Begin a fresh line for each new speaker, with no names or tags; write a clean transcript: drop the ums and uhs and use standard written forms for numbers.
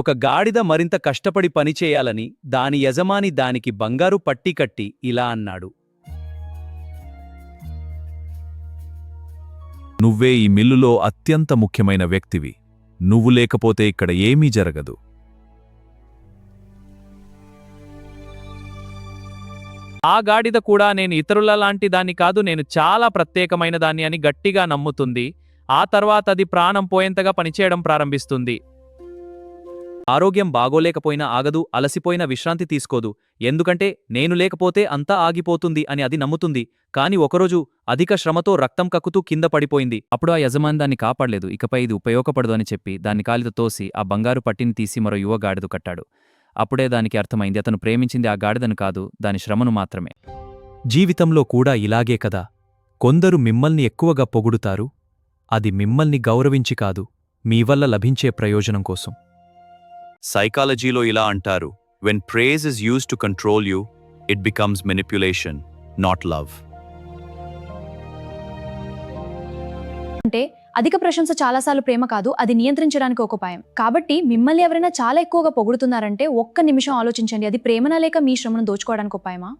ఒక గాడిద మరింత కష్టపడి పనిచేయాలని దాని యజమాని దానికి బంగారు పట్టీ కట్టి ఇలా అన్నాడు.
నువ్వే ఈ మిల్లులో అత్యంత ముఖ్యమైన వ్యక్తివి. నువ్వు లేకపోతే ఇక్కడ ఏమీ జరగదు.
ఆ గాడిద కూడా నేను ఇతరుల లాంటి దాన్ని కాదు, నేను చాలా ప్రత్యేకమైన దాన్ని అని గట్టిగా నమ్ముతుంది. ఆ తర్వాత అది ప్రాణం పోయేంతగా పనిచేయడం ప్రారంభిస్తుంది.
ఆరోగ్యం బాగోలేకపోయినా ఆగదు, అలసిపోయిన విశ్రాంతి తీసుకోదు. ఎందుకంటే నేను లేకపోతే అంతా ఆగిపోతుంది అని అది నమ్ముతుంది. కాని ఒకరోజు అధిక శ్రమతో రక్తం కక్కుతూ కింద పడిపోయింది. అప్పుడు ఆ యజమాని దాన్ని కాపాడలేదు. ఇకపై ఇది ఉపయోగపడదు అని చెప్పి దాన్ని కాలితో తోసి ఆ బంగారు పట్టిని తీసి మరో యువ గాడిద కట్టాడు. అప్పుడే దానికి అర్థమైంది, అతను ప్రేమించింది ఆ గాడిదను కాదు, దాని శ్రమను మాత్రమే. జీవితంలో కూడా ఇలాగే కదా. కొందరు మిమ్మల్ని ఎక్కువగా పొగుడుతారు. అది మిమ్మల్ని గౌరవించి కాదు, మీ వల్ల లభించే ప్రయోజనం కోసం.
సైకాలజీలో ఇలా అంటారు, when praise is used to control you, it becomes manipulation, not love.
అంటే అధిక ప్రశంస చాలాసార్లు ప్రేమ కాదు, అది నియంత్రించడానికి ఒక ఉపాయం. కాబట్టి మిమ్మల్ని ఎవరైనా చాలా ఎక్కువగా పొగుడుతున్నారంటే ఒక్క నిమిషం ఆలోచించండి, అది ప్రేమనా లేక మీ శ్రమను దోచుకోవడానికి ఉపాయమా?